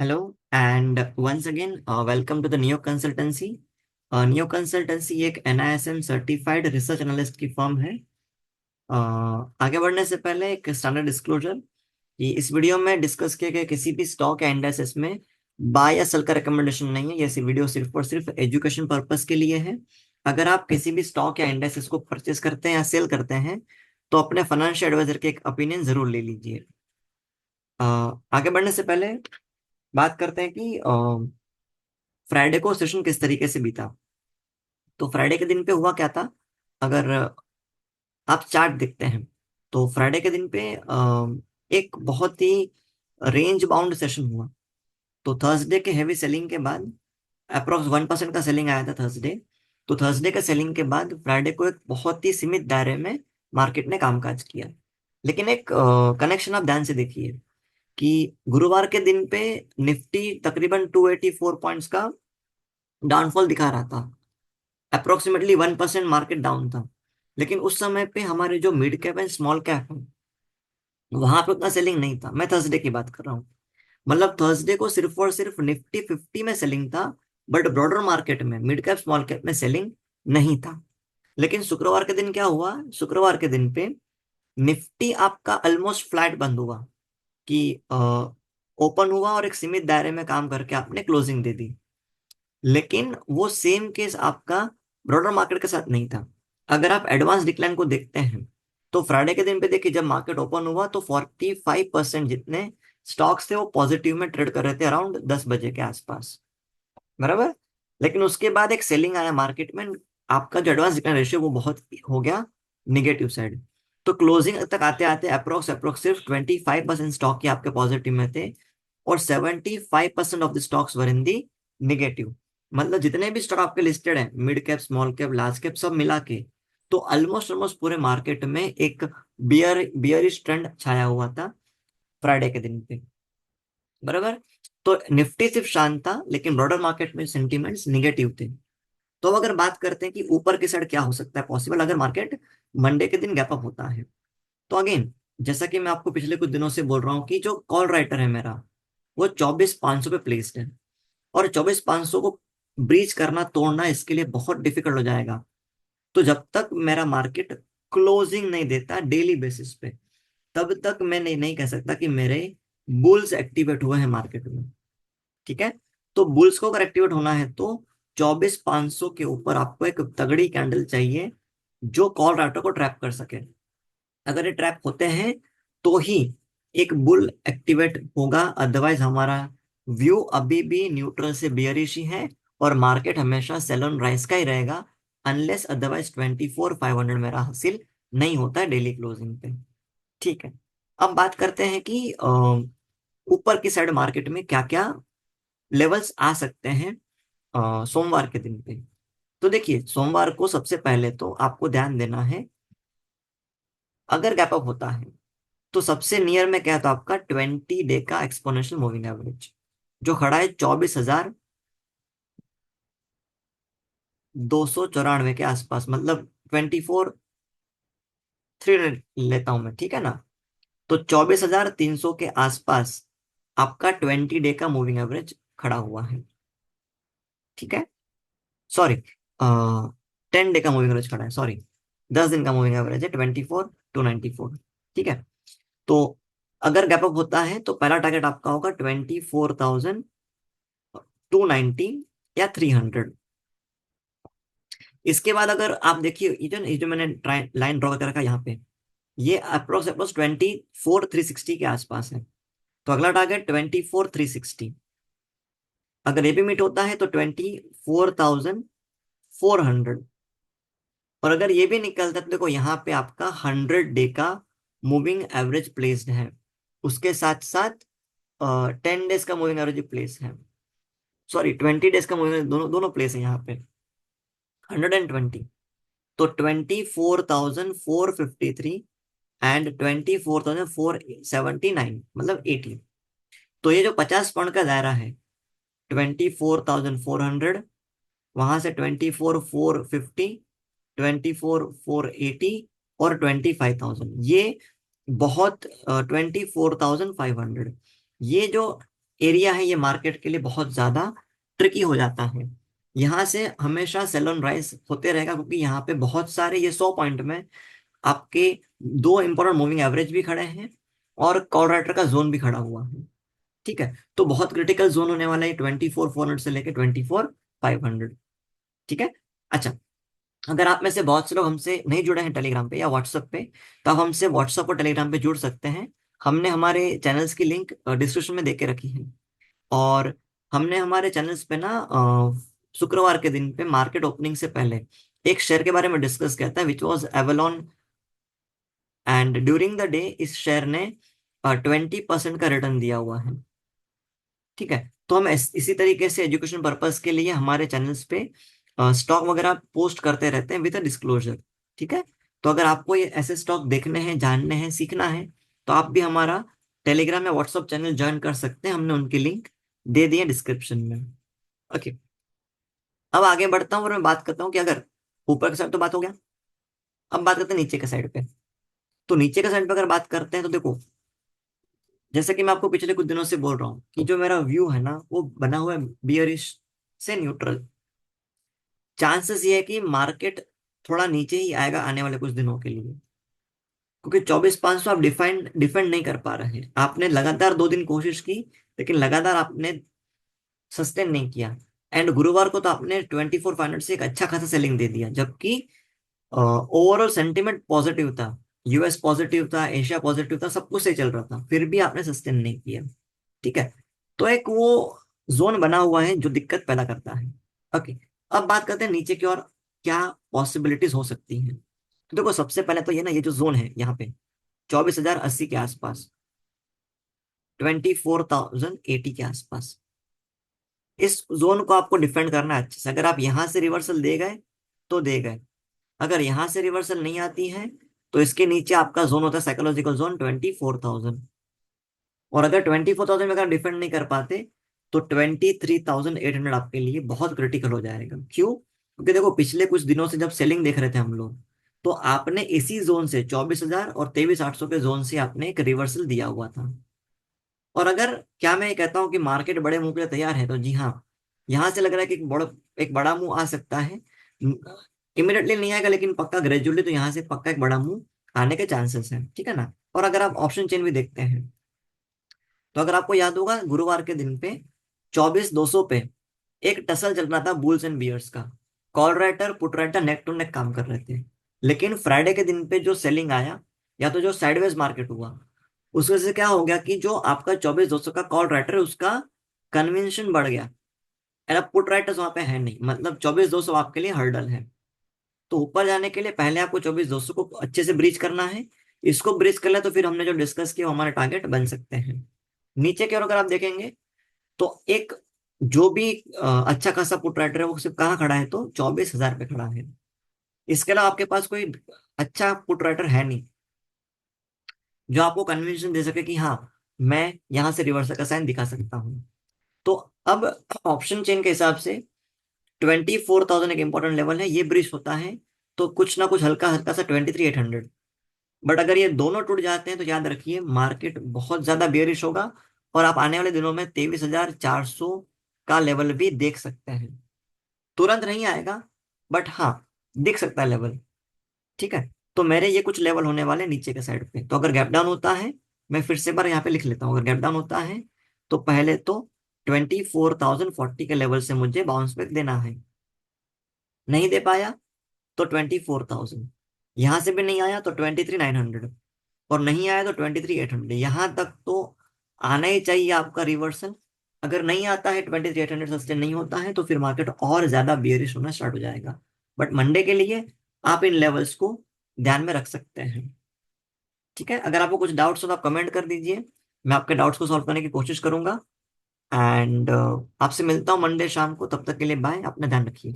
Hello and once again welcome to the neo consultancy. Neo consultancy एक NISM certified research analyst की firm है। आगे बढ़ने से पहले एक स्टैंडर्ड डिस्क्लोजर कि इस वीडियो में डिस्कस किए गए किसी भी स्टॉक या इंडेक्सेस में बाय या सेल का रिकमेंडेशन नहीं है। ये वीडियो सिर्फ और सिर्फ एजुकेशन पर्पस के लिए है। अगर आप किसी भी स्टॉक या इंडेक्सेस को परचेस करते हैं या सेल करते हैं तो अपने फाइनेंशियल एडवाइजर के एक ओपिनियन जरूर ले लीजिए। आगे बढ़ने से पहले बात करते हैं कि फ्राइडे को सेशन किस तरीके से बीता। तो फ्राइडे के दिन पे हुआ क्या था, अगर आप चार्ट देखते हैं तो फ्राइडे के दिन पे एक बहुत ही रेंज बाउंड सेशन हुआ। तो थर्सडे के हैवी सेलिंग के बाद अप्रोक्स 1% का सेलिंग आया था थर्सडे। तो थर्सडे के सेलिंग के बाद फ्राइडे को एक बहुत ही सीमित दायरे में मार्केट ने कामकाज किया। लेकिन एक कनेक्शन आप ध्यान से देखिए कि गुरुवार के दिन पे निफ्टी तकरीबन 284 पॉइंट्स का डाउनफॉल दिखा रहा था। अप्रोक्सीमेटली 1% मार्केट डाउन था। लेकिन उस समय पे हमारे जो mid cap and small cap है वहां पे उतना सेलिंग नहीं था। मैं थर्सडे की बात कर रहा हूँ। मतलब थर्सडे को सिर्फ और सिर्फ निफ्टी 50 में सेलिंग था, बट ब्रॉडर मार्केट में मिड कैप स्मॉल कैप में सेलिंग नहीं था। लेकिन शुक्रवार के दिन क्या हुआ, शुक्रवार के दिन पे निफ्टी आपका ऑलमोस्ट फ्लैट बंद हुआ कि ओपन हुआ और एक सीमित दायरे में काम करके आपने क्लोजिंग दे दी। लेकिन वो सेम केस आपका ब्रॉडर मार्केट के साथ नहीं था। अगर आप एडवांस डिक्लाइन को देखते हैं तो फ्राइडे के दिन पे देखिए, जब मार्केट ओपन हुआ तो 45% जितने स्टॉक्स थे वो पॉजिटिव में ट्रेड कर रहे थे अराउंड 10 बजे के आसपास, बराबर। लेकिन उसके बाद एक सेलिंग आया मार्केट में, आपका जो एडवांस डिक्लाइन रेशियो वो बहुत हो गया निगेटिव साइड। तो क्लोजिंग तक आते आते अप्रोक्स अप्रोक्स सिर्फ 25% स्टॉक ही आपके पॉजिटिव में थे और 75% of the stocks were in the negative. मतलब जितने भी स्टॉक आपके लिस्टेड हैं, mid cap small cap large cap सब मिला के, तो ऑलमोस्ट ऑलमोस्ट पूरे मार्केट में एक बियरिश ट्रेंड छाया हुआ था फ्राइडे के दिन पे, बराबर। तो निफ्टी सिर्फ शांत था लेकिन ब्रॉडर मार्केट में सेंटिमेंट्स निगेटिव थे। तो अब अगर बात करते हैं कि ऊपर की साइड क्या हो सकता है पॉसिबल अगर मार्केट मंडे के दिन गैप अप होता है, तो अगेन जैसा कि मैं आपको पिछले कुछ दिनों से बोल रहा हूँ कि जो कॉल राइटर है मेरा वो 24,500 पे प्लेस्ड है। और 24,500 को ब्रीच करना तोड़ना इसके लिए बहुत डिफिकल्ट हो जाएगा। तो जब तक मेरा मार्केट क्लोजिंग नहीं देता डेली बेसिस पे, तब तक मैं नहीं कह सकता कि मेरे बुल्स एक्टिवेट हुए हैं मार्केट में। ठीक है। तो बुल्स को अगर एक्टिवेट होना है तो 24,500 के ऊपर आपको एक तगड़ी कैंडल चाहिए जो कॉल राइटर को ट्रैप कर सके। अगर ये ट्रैप होते हैं तो ही एक बुल एक्टिवेट होगा, अदरवाइज हमारा व्यू अभी भी न्यूट्रल से बियरिश ही है और मार्केट हमेशा सेल ऑन राइज का ही रहेगा, अनलेस अदरवाइज 24,500 मेरा हासिल नहीं होता है डेली क्लोजिंग पे। ठीक है। अब बात करते हैं कि ऊपर की साइड मार्केट में क्या क्या लेवल्स आ सकते हैं सोमवार के दिन पे। तो देखिए, सोमवार को सबसे पहले तो आपको ध्यान देना है, अगर गैप अप होता है तो सबसे नियर में क्या था आपका 20 डे का एक्सपोनेंशियल मूविंग एवरेज जो खड़ा है 24,294 के आसपास, मतलब 24,300 लेता हूं मैं, ठीक है ना। तो 24,300 के आसपास आपका 20 डे का मूविंग एवरेज खड़ा हुआ है। ठीक है। सॉरी, 10 डे का मूविंग एवरेज खड़ा है, सॉरी। 10 दिन का मूविंग एवरेज है 24,294। ठीक है। तो अगर गैप अप होता है तो पहला टारगेट आपका होगा 24,290 या 300। इसके बाद अगर आप देखिए, ये जो मैंने लाइन ड्रॉ करके रखा यहाँ पे, ये अप्रोक्स अप्रोक्स 24,360 के आसपास है। तो अगला टारगेट 24,360। अगर ये भी मीट होता है तो 24,400। और अगर ये भी निकलता है तो देखो यहाँ पे आपका 100 डे का मूविंग एवरेज प्लेस्ड है, उसके साथ साथ 10 डेज का मूविंग एवरेज प्लेस है, सॉरी 20 डेज का मूविंग, दोनों दोनों प्लेस है यहाँ पे 120। तो 24,453 एंड 24,479, मतलब 80। तो ये जो 50 पॉइंट का दायरा है, 24,400, वहां से 24,450, 24,480 और 25,000, ये बहुत 24,500, ये जो एरिया है ये मार्केट के लिए बहुत ज्यादा ट्रिकी हो जाता है। यहाँ से हमेशा सेल ऑन राइज होते रहेगा, क्योंकि यहाँ पे बहुत सारे, ये 100 पॉइंट में आपके दो इंपॉर्टेंट मूविंग एवरेज भी खड़े हैं और कॉर्डराइटर का जोन भी खड़ा हुआ है। ठीक है, तो बहुत क्रिटिकल जोन होने वाला है 24,400 से लेके 24,500। ठीक है। अच्छा, अगर आप में से बहुत से लोग हमसे नहीं जुड़े हैं टेलीग्राम पे या व्हाट्सएप पे, तो आप हमसे व्हाट्सएप और टेलीग्राम पे जुड़ सकते हैं। हमने हमारे चैनल्स की लिंक डिस्क्रिप्शन में दे के रखी है। और हमने हमारे चैनल्स पे ना शुक्रवार के दिन पे मार्केट ओपनिंग से पहले एक शेयर के बारे में डिस्कस किया था, which was Avalon. And during the day इस शेयर ने 20% का रिटर्न दिया हुआ है। ठीक है, तो हम इसी तरीके से एजुकेशन पर्पस के लिए हमारे चैनल्स पे स्टॉक वगैरह पोस्ट करते रहते हैं विद अ डिस्क्लोजर। ठीक है, तो अगर आपको ये ऐसे स्टॉक देखने हैं, जानने हैं, सीखना है, तो आप भी हमारा टेलीग्राम या व्हाट्सअप चैनल ज्वाइन कर सकते हैं। हमने उनकी लिंक दे दी है डिस्क्रिप्शन में। ओके, अब आगे बढ़ता हूँ और मैं बात करता हूँ कि अगर ऊपर के साइड तो बात हो गया, अब बात करते हैं नीचे के साइड पे। तो नीचे के साइड पे अगर बात करते हैं तो देखो, जैसे कि मैं आपको पिछले कुछ दिनों से बोल रहा हूँ कि जो मेरा व्यू है ना वो बना हुआ है बियरिश से न्यूट्रल। चांसेस ये है कि मार्केट थोड़ा नीचे ही आएगा आने वाले कुछ दिनों के लिए, क्योंकि 24,500 आप डिफाइंड डिफेंड नहीं कर पा रहे हैं। आपने लगातार 2 दिन कोशिश की, लेकिन लगातार आपने सस्टेन नहीं किया। एंड गुरुवार को तो आपने 24,500 से एक अच्छा खासा सेलिंग दे दिया, जबकि ओवरऑल सेंटिमेंट पॉजिटिव था। यूएस पॉजिटिव था, एशिया पॉजिटिव था, सब कुछ सही चल रहा था, फिर भी आपने सस्टेन नहीं किया। ठीक है, तो एक वो जोन बना हुआ है जो दिक्कत पैदा करता है। ओके, अब बात करते हैं नीचे की ओर क्या पॉसिबिलिटीज हो सकती हैं। तो देखो, सबसे पहले तो ये ना, ये जो जोन है यहाँ पे 24,080 के आसपास, 24,080 के आसपास, इस जोन को आपको डिफेंड करना है अच्छे से। अगर आप यहाँ से रिवर्सल दे गए तो दे गए, अगर यहाँ से रिवर्सल नहीं आती है तो इसके नीचे आपका जोन होता है साइकोलॉजिकल जोन 24,000। और अगर 24,000 में अगर डिफेंड नहीं कर पाते तो 23,800 आपके लिए बहुत क्रिटिकल हो जाएगा। क्यों? क्योंकि देखो, पिछले कुछ दिनों से जब सेलिंग देख रहे थे हम लोग, तो आपने इसी जोन से 24,000 और 23,800 के जोन से आपने एक रिवर्सल दिया हुआ था। और अगर, क्या मैं ये कहता हूँ कि मार्केट बड़े मुंह के लिए तैयार है, तो जी हाँ, यहाँ से लग रहा है कि एक बड़ा मुंह आ सकता है। इमिडिएटली नहीं आएगा, लेकिन पक्का ग्रेजुअली तो यहाँ से पक्का एक बड़ा मुंह आने के चांसेस हैं। ठीक है ना। और अगर आप ऑप्शन चेन भी देखते हैं, तो अगर आपको याद होगा गुरुवार के दिन पे 24,200 पे एक टसल चल रहा था बुल्स एंड बियर्स का। Call writer put writer neck to neck काम कर रहे थे। लेकिन फ्राइडे के दिन पे जो सेलिंग आया, या तो जो साइडवेज मार्केट हुआ, उस वजह से क्या हो गया कि जो आपका 24,200 का कॉल राइटर है उसका कन्वेंशन बढ़ गया। और अब पुट राइटर्स वहां पे है नहीं, मतलब 24,200 आपके लिए हर्डल है। तो ऊपर जाने के लिए पहले आपको 24,200 को अच्छे से ब्रीच करना है। इसको ब्रीच कर ले तो फिर हमने जो डिस्कस किया वो हमारे टारगेट बन सकते हैं। नीचे की ओर अगर आप देखेंगे तो एक जो भी अच्छा खासा पुट राइटर है वो सिर्फ कहाँ खड़ा है, तो 24,000 पे खड़ा है। इसके अलावा आपके पास कोई अच्छा पुट राइटर है नहीं जो आपको कन्विंसन दे सके कि हाँ, मैं यहाँ से रिवर्सल का साइन दिखा सकता हूँ। तो अब ऑप्शन चेन के हिसाब से 24,000 एक इंपॉर्टेंट लेवल है, ये ब्रिज होता है तो कुछ ना कुछ हल्का हल्का सा 23,800। बट अगर ये दोनों टूट जाते हैं तो याद रखिए मार्केट बहुत ज्यादा बेयरिश होगा, और आप आने वाले दिनों में 23,400 का लेवल भी देख सकते हैं। तुरंत नहीं आएगा, बट हाँ, दिख सकता है लेवल। ठीक है, तो मेरे ये कुछ लेवल होने वाले नीचे के साइड पे। तो अगर गैप डाउन होता है, मैं फिर से बार यहाँ पे लिख लेता हूँ, अगर गैप डाउन होता है तो पहले तो 24,040 के लेवल से मुझे बाउंस बैक देना है। नहीं दे पाया तो 24,000, यहां से भी नहीं आया तो 23,900, और नहीं आया तो 23,800। यहां तक तो आना ही चाहिए आपका रिवर्सल। अगर नहीं आता है, 23,800 सस्टेन नहीं होता है, तो फिर मार्केट और ज्यादा बियरिश होना स्टार्ट हो जाएगा। बट मंडे के लिए आप इन लेवल्स को ध्यान में रख सकते हैं। ठीक है, अगर आपको कुछ डाउट्स हो तो आप कमेंट कर दीजिए, मैं आपके डाउट्स को सॉल्व करने की कोशिश करूंगा। एंड आपसे मिलता हूँ मंडे शाम को, तब तक के लिए बाय, अपना ध्यान रखिए।